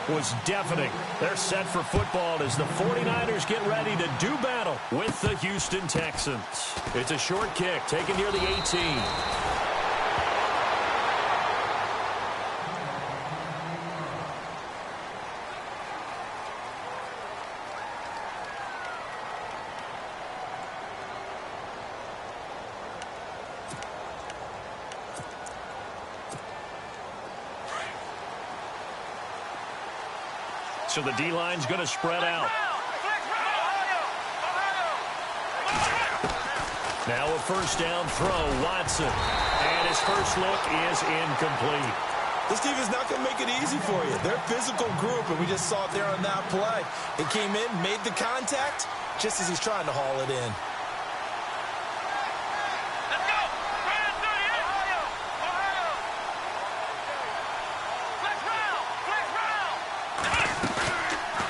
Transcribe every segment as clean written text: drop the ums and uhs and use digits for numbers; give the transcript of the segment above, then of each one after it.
was deafening. They're set for football as the 49ers get ready to do battle with the Houston Texans. It's a short kick taken near the 18. So the D-line's going to spread out. Now a first down throw, Watson. And his first look is incomplete. This team is not going to make it easy for you. They're a physical group, and we just saw it there on that play. It came in, made the contact, just as he's trying to haul it in.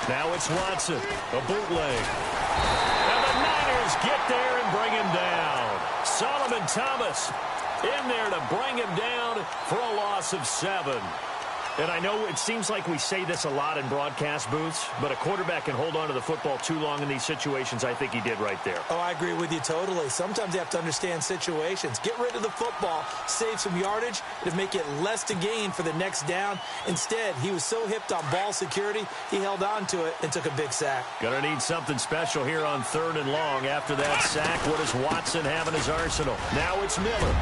Now it's Watson, a bootleg. And the Niners get there and bring him down. Solomon Thomas in there to bring him down for a loss of 7. And I know it seems like we say this a lot in broadcast booths, but a quarterback can hold on to the football too long in these situations. I think he did right there. Oh, I agree with you totally. Sometimes you have to understand situations. Get rid of the football, save some yardage to make it less to gain for the next down. Instead, he was so hipped on ball security, he held on to it and took a big sack. Gonna need something special here on 3rd and long. After that sack, what does Watson have in his arsenal? Now it's Miller.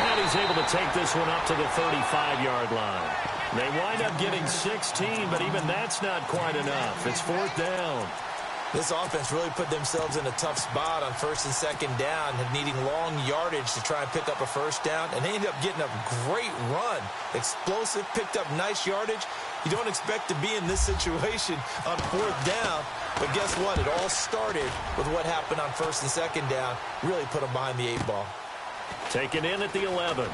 And he's able to take this one up to the 35-yard line. They wind up getting 16, but even that's not quite enough. It's 4th down. This offense really put themselves in a tough spot on 1st and 2nd down, and needing long yardage to try and pick up a first down, and they ended up getting a great run. Explosive, picked up nice yardage. You don't expect to be in this situation on 4th down, but guess what? It all started with what happened on 1st and 2nd down. Really put them behind the 8 ball. Taken in at the 11.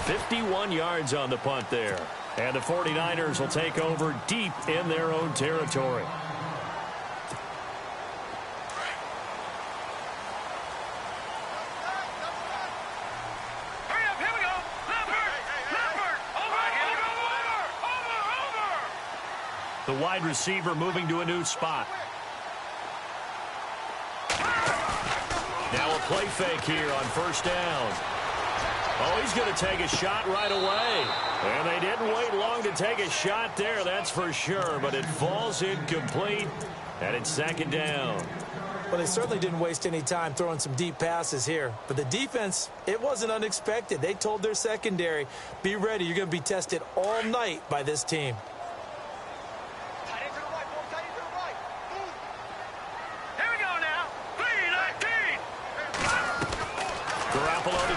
51 yards on the punt there. And the 49ers will take over deep in their own territory. The wide receiver moving to a new spot. Now a play fake here on 1st down. Oh, he's going to take a shot right away. And they didn't wait long to take a shot there, that's for sure. But it falls incomplete, and it's 2nd down. Well, they certainly didn't waste any time throwing some deep passes here. But the defense, it wasn't unexpected. They told their secondary, be ready. You're going to be tested all night by this team.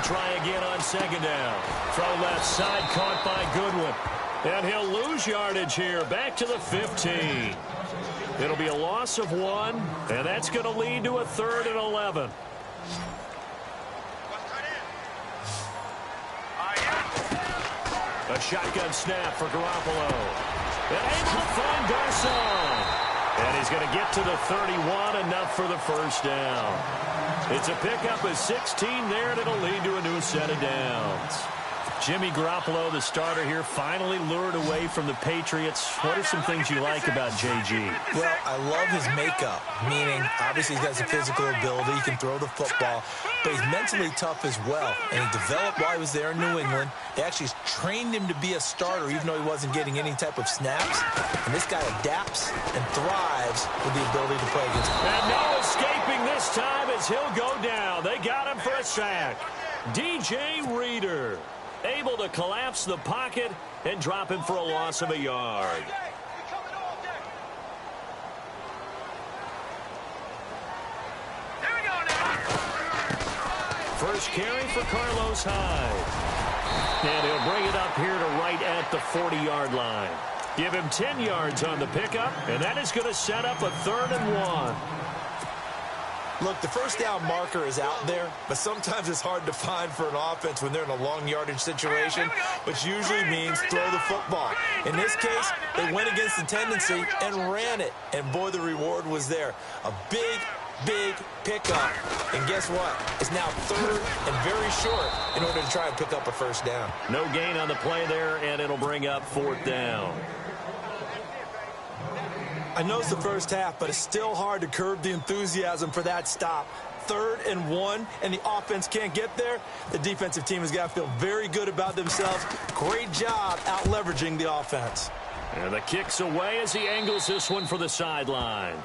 Try again on 2nd down. Throw left side, caught by Goodwin. And he'll lose yardage here, back to the 15. It'll be a loss of 1, and that's going to lead to a 3rd and 11. A shotgun snap for Garoppolo. And able to find Garcon. And he's going to get to the 31, enough for the first down. It's a pickup of 16 there, and it'll lead to a new set of downs. Jimmy Garoppolo, the starter here, finally lured away from the Patriots. What are some things you like about J.G.? Well, I love his makeup, meaning obviously he's got some physical ability. He can throw the football, but he's mentally tough as well. And he developed while he was there in New England. They actually trained him to be a starter, even though he wasn't getting any type of snaps. And this guy adapts and thrives with the ability to play against him. And no escaping this time as he'll go down. They got him for a sack. DJ Reader able to collapse the pocket and drop him for a loss of a yard. First carry for Carlos Hyde. And he'll bring it up here to right at the 40-yard line. Give him 10 yards on the pickup, and that is going to set up a 3rd and 1. Look, the first down marker is out there, but sometimes it's hard to find for an offense when they're in a long yardage situation, which usually means throw the football. In this case, they went against the tendency and ran it, and boy, the reward was there. A big big pickup. And guess what? It's now third and very short in order to try and pick up a first down. No gain on the play there, and it'll bring up fourth down. I know it's the first half, but it's still hard to curb the enthusiasm for that stop. 3rd and 1, and the offense can't get there. The defensive team has got to feel very good about themselves. Great job out-leveraging the offense. And the kick's away as he angles this one for the sideline.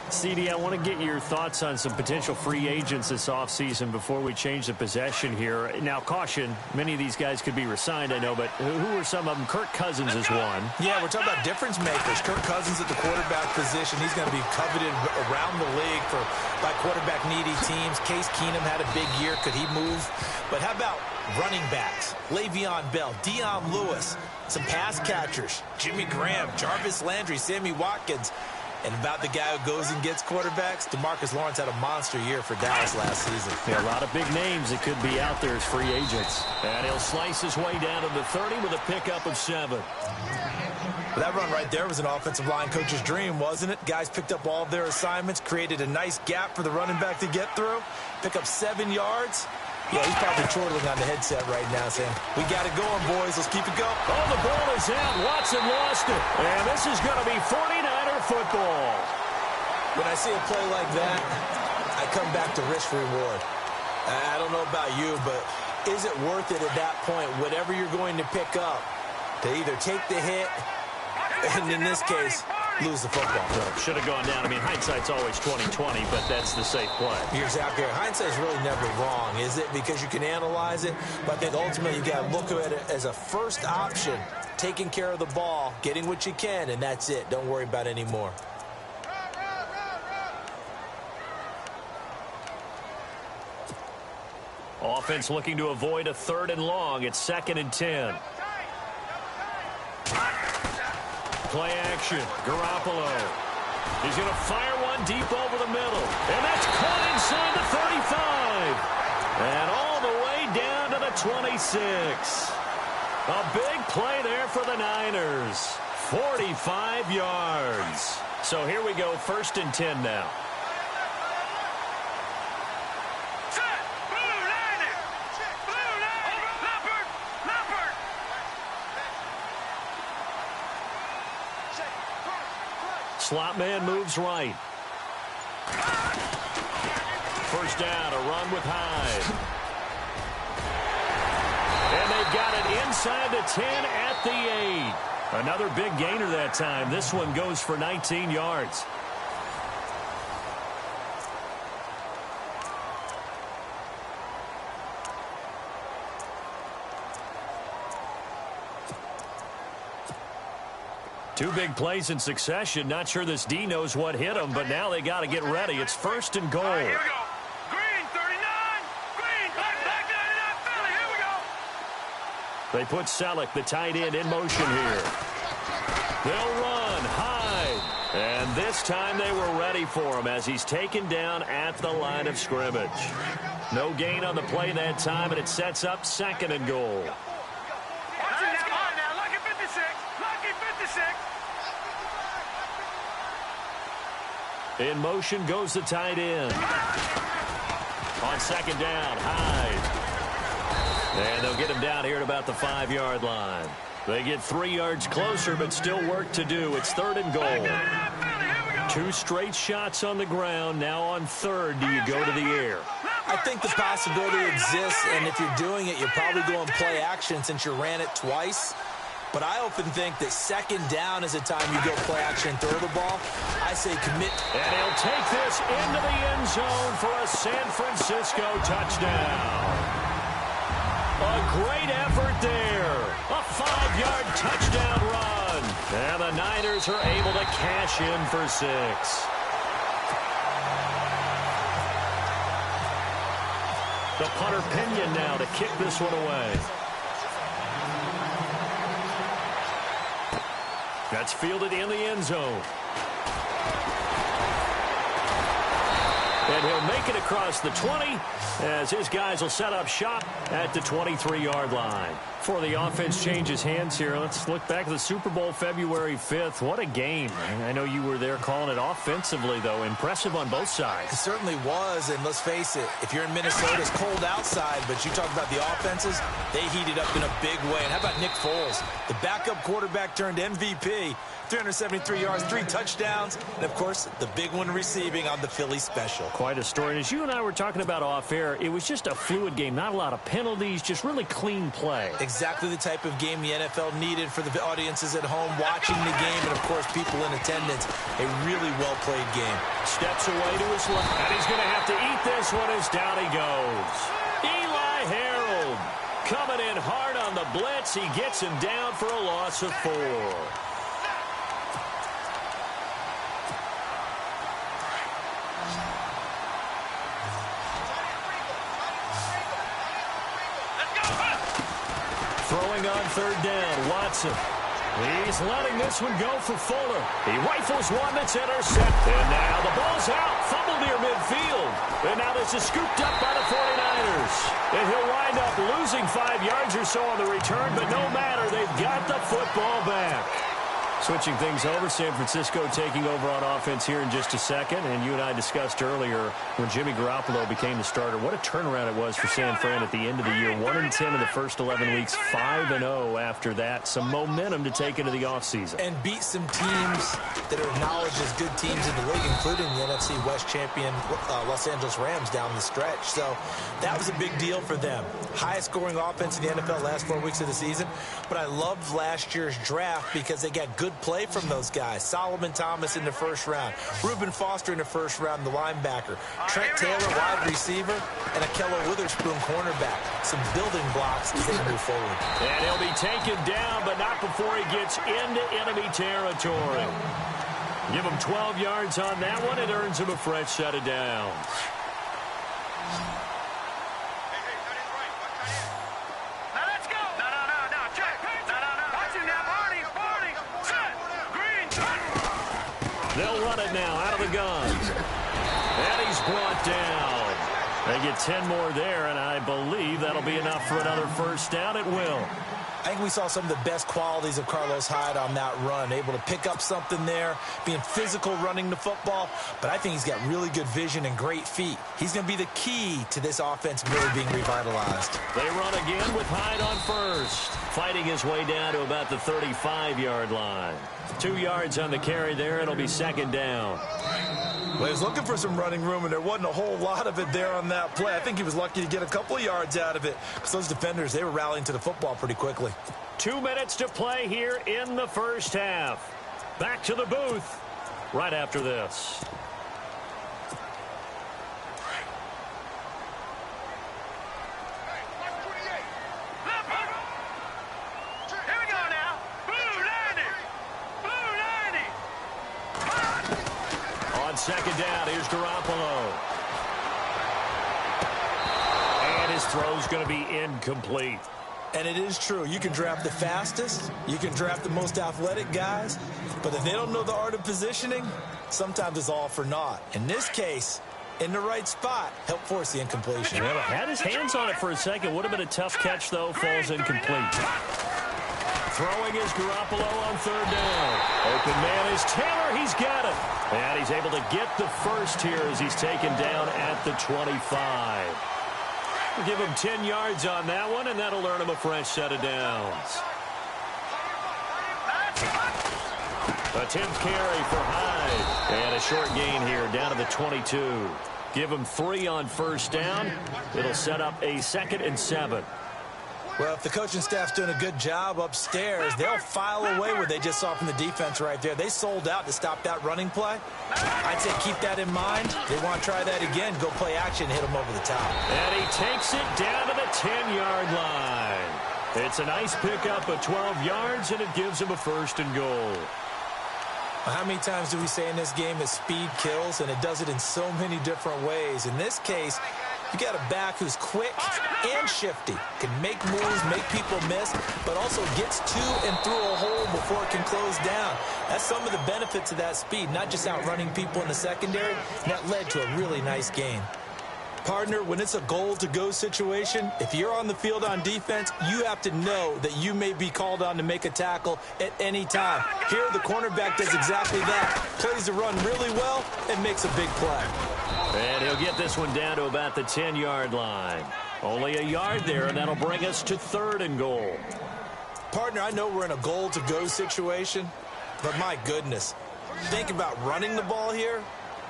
CD, I want to get your thoughts on some potential free agents this offseason before we change the possession here. Now, caution, many of these guys could be re-signed, I know, but who are some of them? Kirk Cousins is one. Yeah, we're talking about difference makers. Kirk Cousins at the quarterback position. He's going to be coveted around the league by quarterback-needy teams. Case Keenum had a big year. Could he move? But how about running backs? Le'Veon Bell, Dion Lewis, some pass catchers, Jimmy Graham, Jarvis Landry, Sammy Watkins. And about the guy who goes and gets quarterbacks, DeMarcus Lawrence had a monster year for Dallas last season. Yeah, a lot of big names that could be out there as free agents. And he'll slice his way down to the 30 with a pickup of 7. That run right there was an offensive line coach's dream, wasn't it? Guys picked up all of their assignments, created a nice gap for the running back to get through, pick up 7 yards. Yeah, he's probably chortling on the headset right now saying, we got it going, boys. Let's keep it going. Oh, the ball is out. Watson lost it. And this is going to be 49er football. When I see a play like that, I come back to risk-reward. I don't know about you, but is it worth it at that point, whatever you're going to pick up, to either take the hit, and in this case, lose the football? Should have gone down. I mean, hindsight's always 20/20, but that's the safe play. You're exactly right. Hindsight's really never wrong, is it? Because you can analyze it, but I think ultimately you got to look at it as a first option, taking care of the ball, getting what you can, and that's it. Don't worry about any more. Offense looking to avoid a 3rd and long. It's 2nd and 10. Play action. Garoppolo. He's going to fire one deep over the middle. And that's caught inside the 35. And all the way down to the 26. A big play there for the Niners. 45 yards. So here we go, 1st and 10 now. Slot man moves right. First down, a run with Hyde. And they've got it inside the 10 at the 8. Another big gainer that time. This one goes for 19 yards. Two big plays in succession. Not sure this D knows what hit him, but now they got to get ready. It's 1st and goal. All right, here we go. Green, 39. Green, back 99, Philly. Here we go. They put Selleck, the tight end, in motion here. They'll run. Hyde. And this time they were ready for him as he's taken down at the line of scrimmage. No gain on the play that time, and it sets up 2nd and goal. In motion goes the tight end. On 2nd down, Hyde. And they'll get him down here at about the 5-yard line. They get 3 yards closer, but still work to do. It's 3rd and goal. 2 straight shots on the ground. Now on 3rd, do you go to the air? I think the possibility exists, and if you're doing it, you're probably going play action since you ran it twice. But I often think that 2nd down is the time you go play action and throw the ball. I say commit. And he'll take this into the end zone for a San Francisco touchdown. A great effort there. A 5-yard touchdown run. And the Niners are able to cash in for 6. The punter Pinion now to kick this one away. That's fielded in the end zone. And he'll make it across the 20 as his guys will set up shop at the 23-yard line. Before the offense changes hands here, let's look back at the Super Bowl February 5th. What a game. I know you were there calling it offensively, though. Impressive on both sides. It certainly was, and let's face it, if you're in Minnesota, it's cold outside, but you talk about the offenses, they heated up in a big way. And how about Nick Foles, the backup quarterback turned MVP, 373 yards, 3 touchdowns, and, of course, the big one receiving on the Philly special. Quite a story. And as you and I were talking about off air, it was just a fluid game, not a lot of penalties, just really clean play. Exactly the type of game the NFL needed for the audiences at home watching the game and, of course, people in attendance. A really well-played game. Steps away to his left, and he's going to have to eat this one as down he goes. Eli Harold coming in hard on the blitz. He gets him down for a loss of 4. Throwing on 3rd down, Watson. He's letting this one go for Fuller. He rifles one that's intercepted. And now the ball's out. Fumble near midfield. And now this is scooped up by the 49ers. And he'll wind up losing 5 yards or so on the return, but no matter, they've got the football back. Switching things over, San Francisco taking over on offense here in just a second. And you and I discussed earlier when Jimmy Garoppolo became the starter, what a turnaround it was for San Fran at the end of the year. 1-10 in the first 11 weeks, 5-0 after that. Some momentum to take into the offseason. And beat some teams that are acknowledged as good teams in the league, including the NFC West champion Los Angeles Rams down the stretch. So that was a big deal for them. Highest scoring offense in the NFL last 4 weeks of the season. But I loved last year's draft because they got good play from those guys. Solomon Thomas in the first round. Reuben Foster in the first round, the linebacker. Trent Taylor, wide receiver. And Akello Witherspoon, cornerback. Some building blocks as they move forward. And he'll be taken down, but not before he gets into enemy territory. Give him 12 yards on that one. It earns him a fresh set of downs. They'll run it now out of the guns. And he's brought down. They get 10 more there, and I believe that'll be enough for another first down. It will. I think we saw some of the best qualities of Carlos Hyde on that run. Able to pick up something there, being physical running the football. But I think he's got really good vision and great feet. He's going to be the key to this offense really being revitalized. They run again with Hyde on first. Fighting his way down to about the 35-yard line. 2 yards on the carry there. It'll be 2nd down. Well, he was looking for some running room, and there wasn't a whole lot of it there on that play. I think he was lucky to get a couple of yards out of it because those defenders, they were rallying to the football pretty quickly. 2 minutes to play here in the first half. Back to the booth right after this. On 2nd down, here's Garoppolo. And his throw's going to be incomplete. And it is true. You can draft the fastest. You can draft the most athletic guys. But if they don't know the art of positioning, sometimes it's all for naught. In this case, in the right spot, help force the incompletion. Well, had his hands on it for a second. Would have been a tough catch, though. Falls incomplete. Throwing is Garoppolo on 3rd down. Open man is Taylor. He's got it. And he's able to get the first here as he's taken down at the 25. We'll give him 10 yards on that one, and that'll earn him a fresh set of downs. A 10th carry for Hyde. And a short gain here down to the 22. Give him 3 on first down. It'll set up a 2nd and 7. Well, if the coaching staff's doing a good job upstairs, they'll file away what they just saw from the defense right there. They sold out to stop that running play. I'd say keep that in mind. They want to try that again. Go play action, hit them over the top. And he takes it down to the 10-yard line. It's a nice pickup of 12 yards, and it gives him a 1st and goal. How many times do we say in this game that speed kills, and it does it in so many different ways? In this case, You got a back who's quick and shifty, can make moves, make people miss, but also gets to and through a hole before it can close down. That's some of the benefits of that speed, not just outrunning people in the secondary, and that led to a really nice gain. Partner, when it's a goal-to-go situation, if you're on the field on defense, you have to know that you may be called on to make a tackle at any time. Here, the cornerback does exactly that. Plays the run really well and makes a big play. And he'll get this one down to about the 10-yard line. Only a yard there, and that'll bring us to 3rd and goal. Partner, I know we're in a goal-to-go situation, but my goodness, think about running the ball here.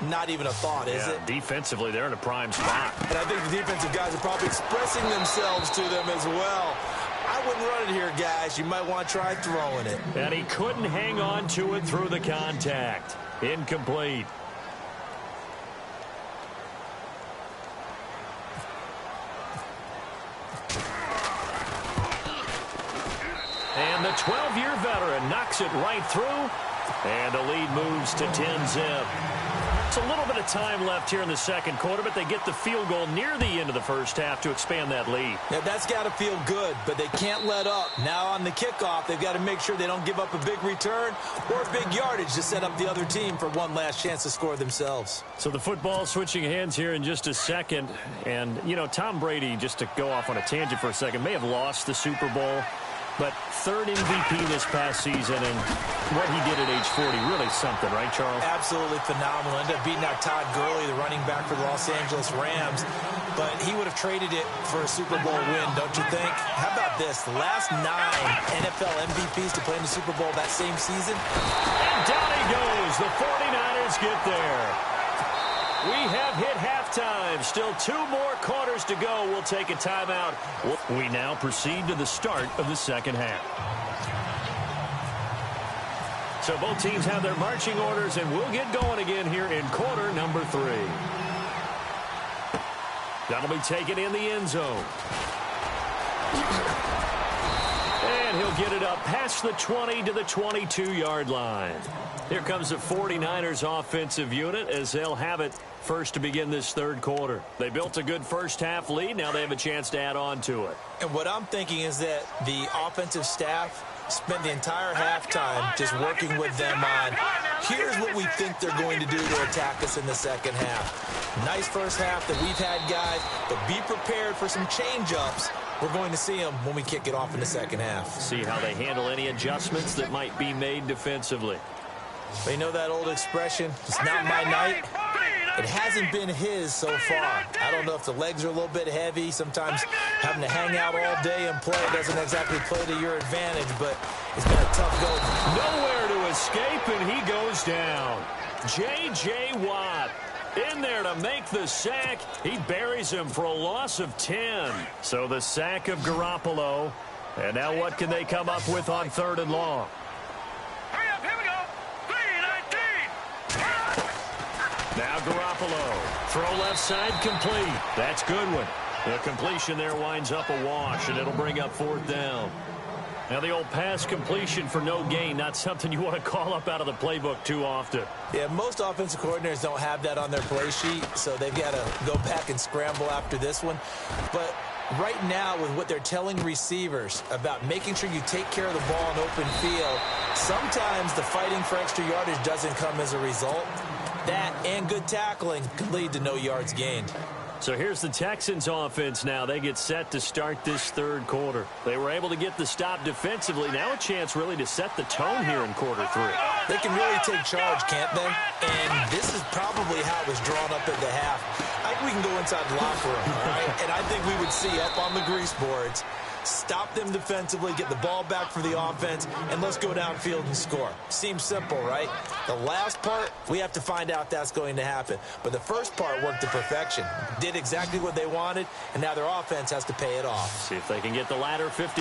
Not even a thought, is it? Defensively, they're in a prime spot. And I think the defensive guys are probably expressing themselves to them as well. I wouldn't run it here, guys. You might want to try throwing it. And he couldn't hang on to it through the contact. Incomplete. And the 12-year veteran knocks it right through. And the lead moves to 10-zip. It's a little bit of time left here in the second quarter, but they get the field goal near the end of the first half to expand that lead. Now, that's got to feel good, but they can't let up. Now on the kickoff, they've got to make sure they don't give up a big return or big yardage to set up the other team for one last chance to score themselves. So the football switching hands here in just a second. And, you know, Tom Brady, just to go off on a tangent for a second, may have lost the Super Bowl. But 3rd MVP this past season, and what he did at age 40, really something, right, Charles? Absolutely phenomenal. Ended up beating out Todd Gurley, the running back for the Los Angeles Rams. But he would have traded it for a Super Bowl win, don't you think? How about this? The last 9 NFL MVPs to play in the Super Bowl that same season. And down he goes. The 49ers get there. We have hit halftime. Still 2 more quarters to go. We'll take a timeout. We now proceed to the start of the second half. So both teams have their marching orders, and we'll get going again here in quarter number 3. That'll be taken in the end zone. And he'll get it up past the 20 to the 22-yard line. Here comes the 49ers offensive unit as they'll have it first to begin this third quarter. They built a good first half lead. Now they have a chance to add on to it. And what I'm thinking is that the offensive staff spent the entire halftime just working with them on, here's what we think they're going to do to attack us in the second half. Nice first half that we've had, guys, but be prepared for some change-ups. We're going to see them when we kick it off in the second half. See how they handle any adjustments that might be made defensively. They know that old expression, it's not my night. It hasn't been his so far. I don't know if the legs are a little bit heavy. Sometimes having to hang out all day and play doesn't exactly play to your advantage, but it's been a tough go. Nowhere to escape, and he goes down. J.J. Watt in there to make the sack. He buries him for a loss of 10. So the sack of Garoppolo. And now what can they come up with on 3rd and long? Hurry up, here we go. 3-19. Now Garoppolo. Throw left side complete. That's good one. The completion there winds up a wash, and it'll bring up 4th down. Now the old pass completion for no gain, not something you want to call up out of the playbook too often. Yeah, most offensive coordinators don't have that on their play sheet, so they've got to go back and scramble after this one. But right now, with what they're telling receivers about making sure you take care of the ball in open field, sometimes the fighting for extra yardage doesn't come as a result. That and good tackling could lead to no yards gained. So here's the Texans offense now. They get set to start this third quarter. They were able to get the stop defensively. Now a chance really to set the tone here in quarter 3. They can really take charge, can't they? And this is probably how it was drawn up at the half. I think we can go inside the locker room, all right? And I think we would see up on the grease boards, stop them defensively, get the ball back for the offense, and let's go downfield and score. Seems simple, right? The last part, we have to find out that's going to happen. But the first part worked to perfection. Did exactly what they wanted, and now their offense has to pay it off. See if they can get the latter 50%.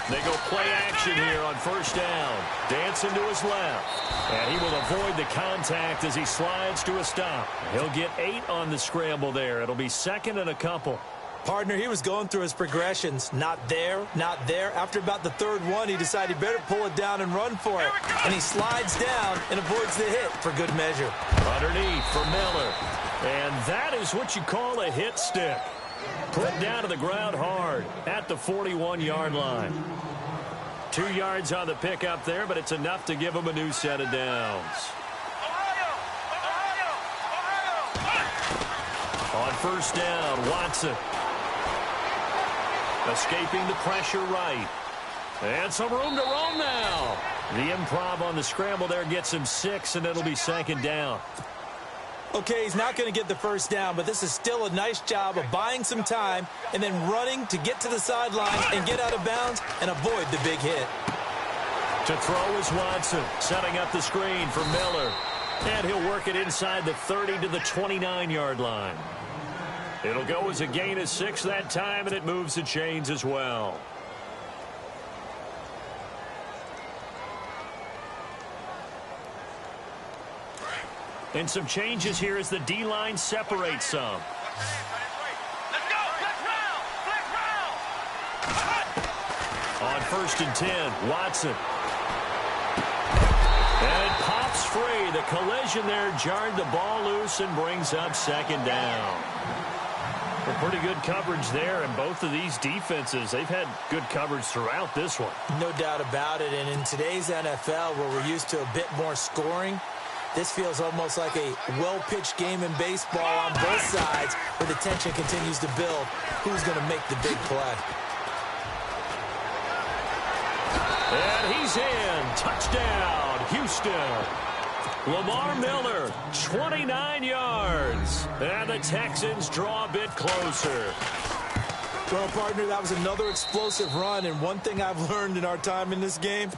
They go play action here on 1st down. Dancing to his left. And he will avoid the contact as he slides to a stop. He'll get 8 on the scramble there. It'll be 2nd and a couple. Partner, he was going through his progressions. Not there, not there. After about the 3rd one, he decided he better pull it down and run for it. And he slides down and avoids the hit for good measure. Underneath for Miller. And that is what you call a hit stick. Put down to the ground hard at the 41-yard line. 2 yards on the pickup there, but it's enough to give them a new set of downs. On first down, Watson. Escaping the pressure right. And some room to roam now. The improv on the scramble there gets him 6, and it'll be second down. Okay, he's not going to get the first down, but this is still a nice job of buying some time and then running to get to the sideline and get out of bounds and avoid the big hit. To throw is Watson, setting up the screen for Miller. And he'll work it inside the 30 to the 29-yard line. It'll go as a gain of 6 that time, and it moves the chains as well. And some changes here as the D-line separates some. Let's go! Let's round! On first and 10, Watson. And it pops free. The collision there jarred the ball loose and brings up second down. Well, pretty good coverage there, and both of these defenses, they've had good coverage throughout this one. No doubt about it, and in today's NFL, where we're used to a bit more scoring, this feels almost like a well-pitched game in baseball on both sides, where the tension continues to build. Who's going to make the big play? And he's in. Touchdown, Houston. Lamar Miller, 29 yards. And the Texans draw a bit closer. Well, partner, that was another explosive run, and one thing I've learned in our time in this game,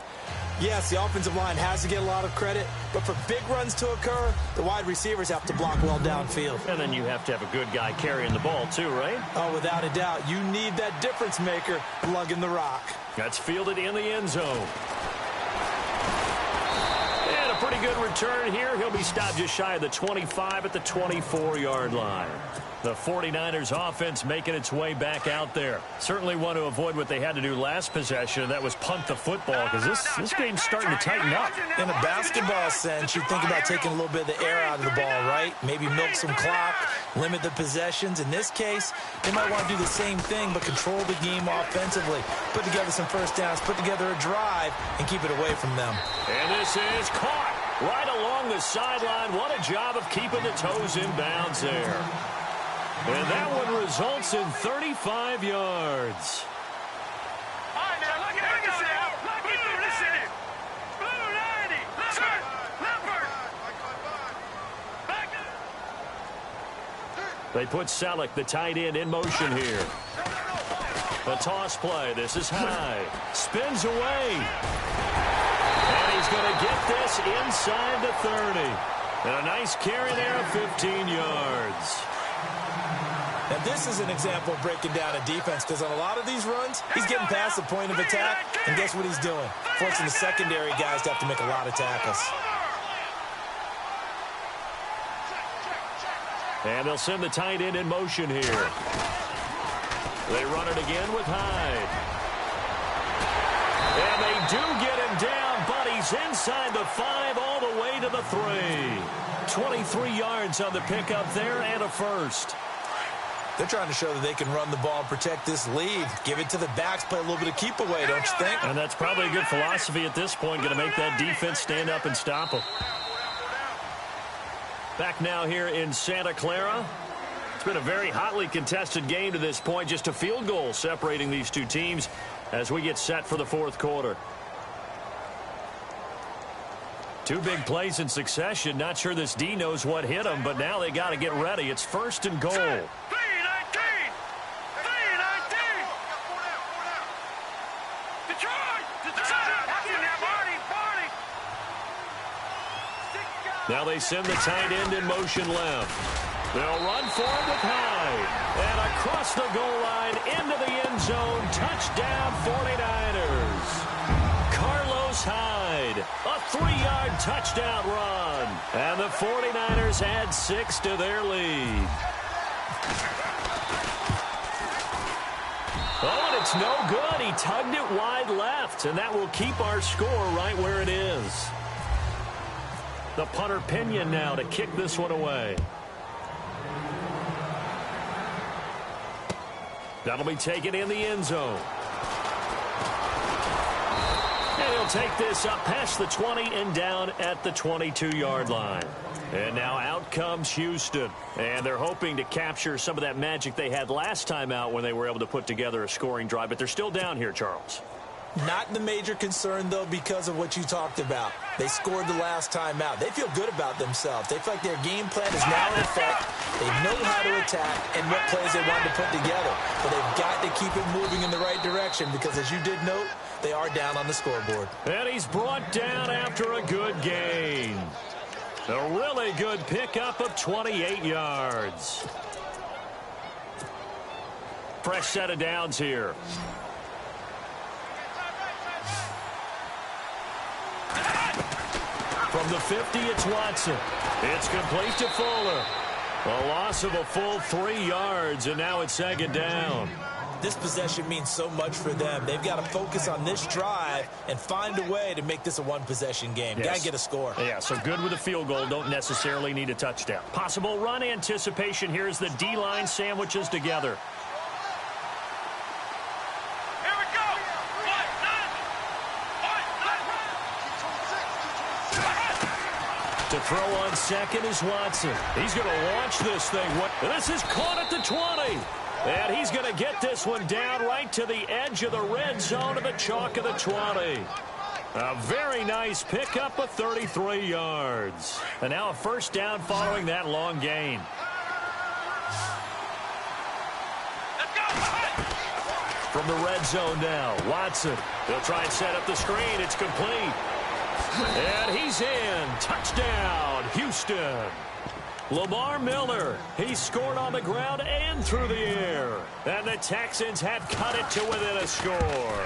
yes, the offensive line has to get a lot of credit, but for big runs to occur, the wide receivers have to block well downfield. And then you have to have a good guy carrying the ball too, right? Oh, without a doubt. You need that difference maker lugging the rock. That's fielded in the end zone. And a pretty good return here. He'll be stopped just shy of the 25 at the 24-yard line. The 49ers offense making its way back out there. Certainly want to avoid what they had to do last possession. That was punt the football, because this game's starting to tighten up. In a basketball sense, you think about taking a little bit of the air out of the ball, right? Maybe milk some clock, limit the possessions. In this case, they might want to do the same thing, but control the game offensively. Put together some first downs, put together a drive, and keep it away from them. And this is caught right along the sideline. What a job of keeping the toes in bounds there. And that one results in 35 yards. All right, now, look at this now. Look at this in. Blue 90. Leopard. Back up. They put Selleck, the tight end, in motion here. A toss play. This is high. Spins away. And he's going to get this inside the 30. And a nice carry there of 15 yards. And this is an example of breaking down a defense, because on a lot of these runs, he's getting past the point of attack, and guess what he's doing? Forcing the secondary guys to have to make a lot of tackles. And they'll send the tight end in motion here. They run it again with Hyde. And they do get him down, but he's inside the 5 all the way to the 3. 23 yards on the pickup there and a first. They're trying to show that they can run the ball and protect this lead. Give it to the backs, play a little bit of keep away, don't you think? And that's probably a good philosophy at this point, going to make that defense stand up and stop them. Back now here in Santa Clara. It's been a very hotly contested game to this point. Just a field goal separating these two teams as we get set for the fourth quarter. Two big plays in succession. Not sure this D knows what hit them, but now they got to get ready. It's first and goal. Now they send the tight end in motion left. They'll run for it with Hyde. And across the goal line into the end zone. Touchdown 49ers. Carlos Hyde. A 3-yard touchdown run. And the 49ers add 6 to their lead. Oh, and it's no good. He tugged it wide left. And that will keep our score right where it is. The punter Pinion now to kick this one away. That'll be taken in the end zone. And he'll take this up past the 20 and down at the 22-yard line. And now out comes Houston. And they're hoping to capture some of that magic they had last time out when they were able to put together a scoring drive. But they're still down here, Charles. Not the major concern, though, because of what you talked about. They scored the last time out. They feel good about themselves. They feel like their game plan is now in effect. They know how to attack and what plays they want to put together. But they've got to keep it moving in the right direction because, as you did note, they are down on the scoreboard. And he's brought down after a good gain. A really good pickup of 28 yards. Fresh set of downs here. From the 50, it's Watson. It's complete to Fuller. A loss of a full 3 yards, and now it's second down. This possession means so much for them. They've got to focus on this drive and find a way to make this a one-possession game. Yes. Got to get a score. Yeah, so good with a field goal. Don't necessarily need a touchdown. Possible run anticipation. Here's the D-line sandwiches together. Here we go. To throw on second is Watson. He's going to launch this thing. This is caught at the 20. And he's going to get this one down right to the edge of the red zone to the chalk of the 20. A very nice pickup of 33 yards. And now a first down following that long gain. From the red zone now, Watson. He'll try and set up the screen. It's complete. And he's in. Touchdown, Houston. Lamar Miller, he scored on the ground and through the air. And the Texans have cut it to within a score.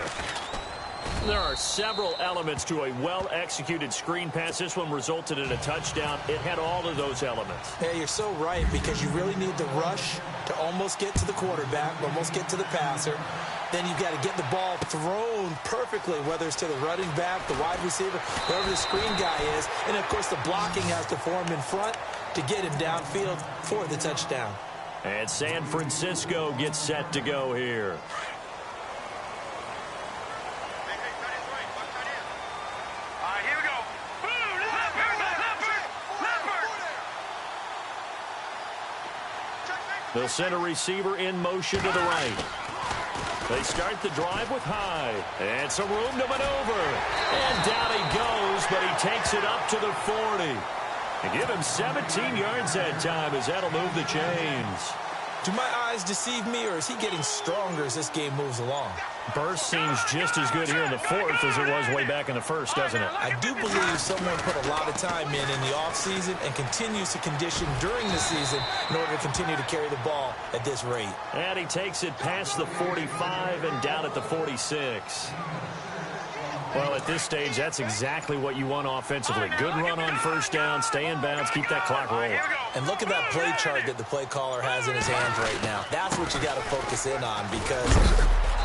There are several elements to a well-executed screen pass. This one resulted in a touchdown. It had all of those elements. Yeah, you're so right, because you really need the rush to almost get to the quarterback, almost get to the passer. Then you've got to get the ball thrown perfectly, whether it's to the running back, the wide receiver, whoever the screen guy is. And, of course, the blocking has to form in front to get him downfield for the touchdown. And San Francisco gets set to go here. Here we go. They'll send a receiver in motion to the right. They start the drive with Hyde. And some room to maneuver. And down he goes, but he takes it up to the 40. And give him 17 yards that time as that'll move the chains. Do my eyes deceive me, or is he getting stronger as this game moves along? Burst seems just as good here in the fourth as it was way back in the first, doesn't it? I do believe someone put a lot of time in the offseason and continues to condition during the season in order to continue to carry the ball at this rate. And he takes it past the 45 and down at the 46. Well, at this stage, that's exactly what you want offensively. Good run on first down, stay in bounds, keep that clock rolling. And look at that play chart that the play caller has in his hands right now. That's what you got to focus in on, because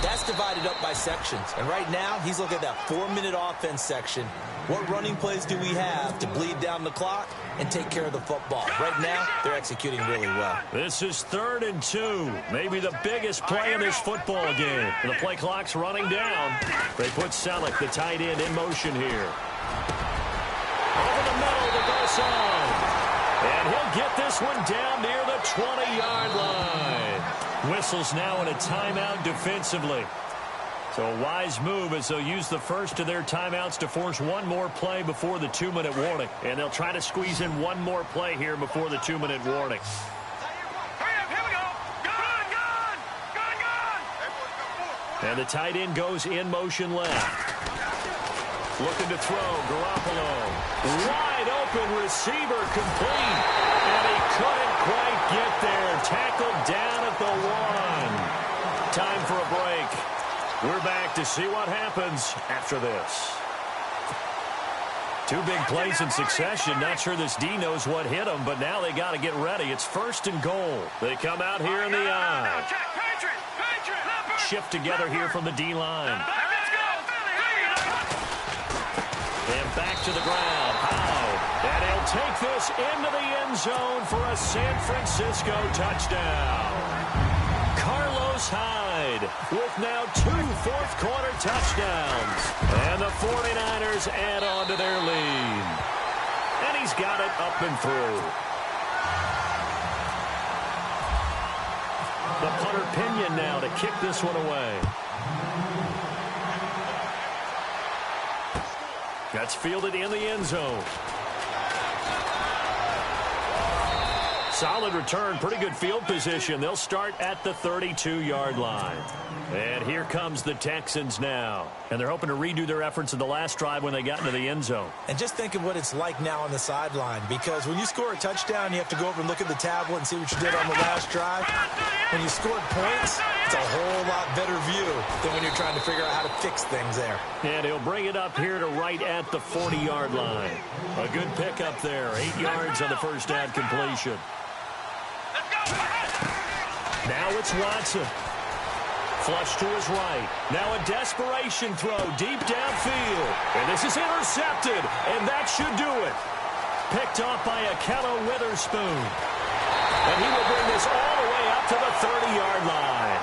that's divided up by sections. And right now, he's looking at that 4-minute offense section. What running plays do we have to bleed down the clock and take care of the football? Right now, they're executing really well. This is 3rd and 2. Maybe the biggest play in this football game. And the play clock's running down. They put Selleck, the tight end, in motion here. Over the middle to Garcon. And he'll get this one down near the 20-yard line. Whistles now in a timeout defensively. So a wise move as they'll use the first of their timeouts to force one more play before the 2-minute warning. And they'll try to squeeze in one more play here before the 2-minute warning. And the tight end goes in motion left. Looking to throw, Garoppolo. Wide open receiver, complete. And he couldn't quite get there. Tackled down at the 1. Time for a break. We're back to see what happens after this. 2 big plays in succession. Not sure this D knows what hit them, but now they got to get ready. It's 1st and goal. They come out here in the eye. Shift together here from the D-line. And back to the ground. Hyde. And he'll take this into the end zone for a San Francisco touchdown. Carlos Carlos Hyde with now 2 fourth-quarter touchdowns. And the 49ers add on to their lead. And he's got it up and through. The punter Pinion now to kick this one away. That's fielded in the end zone. Solid return, pretty good field position. They'll start at the 32-yard line. And here comes the Texans now. And they're hoping to redo their efforts in the last drive when they got into the end zone. And just think of what it's like now on the sideline, because when you score a touchdown, you have to go over and look at the tablet and see what you did on the last drive. When you scored points, it's a whole lot better view than when you're trying to figure out how to fix things there. And he'll bring it up here to right at the 40-yard line. A good pickup there, 8 yards on the first down completion. Now it's Watson. Flush to his right. Now a desperation throw deep downfield. And this is intercepted, and that should do it. Picked off by Akello Witherspoon. And he will bring this all the way up to the 30-yard line.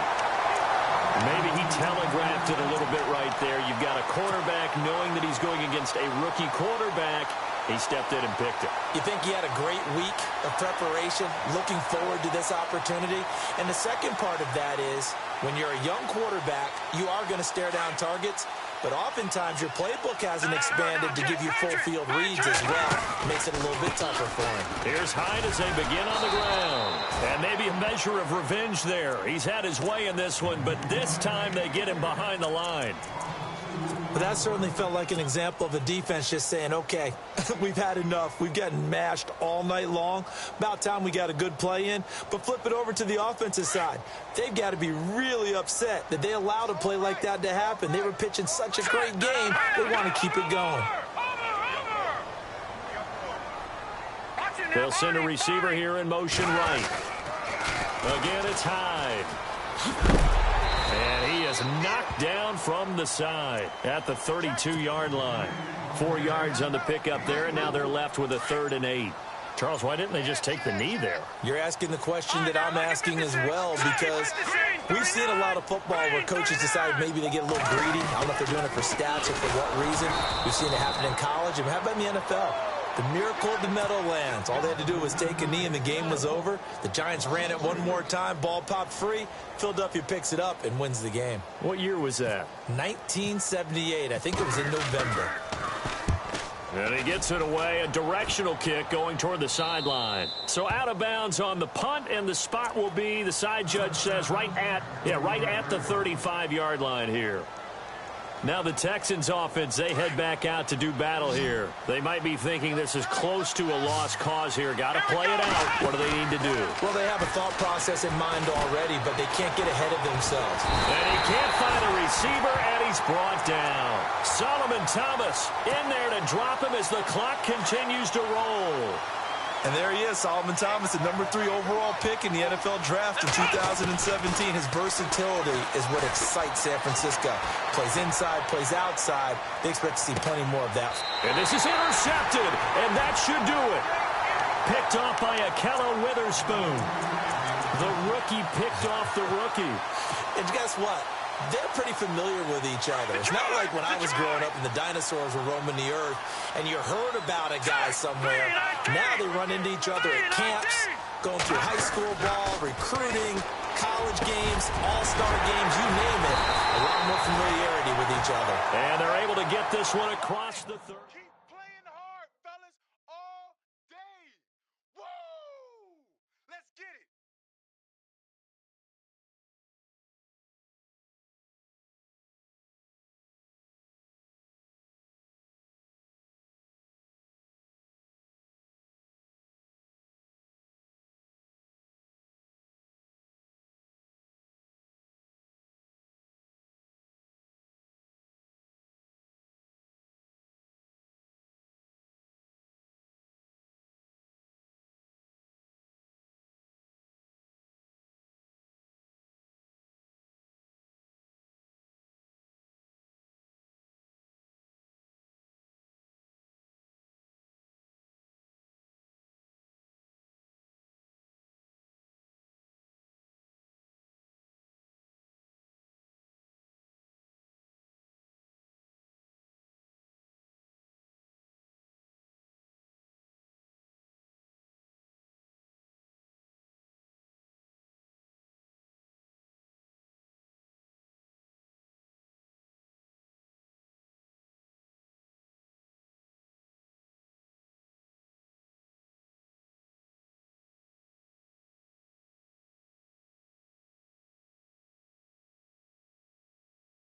Maybe he telegraphed it a little bit right there. You've got a quarterback knowing that he's going against a rookie quarterback. He stepped in and picked it. You think he had a great week of preparation, looking forward to this opportunity? And the second part of that is, when you're a young quarterback, you are going to stare down targets, but oftentimes your playbook hasn't expanded to give you full field reads as well. It makes it a little bit tougher for him. Here's Hyde as they begin on the ground. And maybe a measure of revenge there. He's had his way in this one, but this time they get him behind the line. But that certainly felt like an example of a defense just saying, okay, we've had enough. We've gotten mashed all night long. About time we got a good play in. But flip it over to the offensive side. They've got to be really upset that they allowed a play like that to happen. They were pitching such a great game. They want to keep it going. They'll send a receiver here in motion right. Again, it's Hyde. And he is knocked down from the side at the 32-yard line. 4 yards on the pickup there, and now they're left with a 3rd and 8. Charles, why didn't they just take the knee there? You're asking the question that I'm asking as well, because we've seen a lot of football where coaches decide maybe they get a little greedy. I don't know if they're doing it for stats or for what reason. We've seen it happen in college. And how about in the NFL? The miracle of the Meadowlands. All they had to do was take a knee and the game was over. The Giants ran it one more time. Ball popped free. Philadelphia picks it up and wins the game. What year was that? 1978. I think it was in November. And he gets it away. A directional kick going toward the sideline. So out of bounds on the punt, and the spot will be, the side judge says, right at the 35-yard line here. Now the Texans offense, they head back out to do battle here. They might be thinking this is close to a lost cause here. Got to play it out. What do they need to do? Well, they have a thought process in mind already, but they can't get ahead of themselves. And he can't find a receiver, and he's brought down. Solomon Thomas in there to drop him as the clock continues to roll. And there he is, Solomon Thomas, the number 3 overall pick in the NFL draft in 2017. His versatility is what excites San Francisco. Plays inside, plays outside. They expect to see plenty more of that. And this is intercepted, and that should do it. Picked off by Akello Witherspoon. The rookie picked off the rookie. And guess what? They're pretty familiar with each other. It's not like when I was growing up and the dinosaurs were roaming the earth and you heard about a guy somewhere. Now they run into each other at camps, going through high school ball, recruiting, college games, all-star games, you name it. A lot more familiarity with each other. And they're able to get this one across the 30.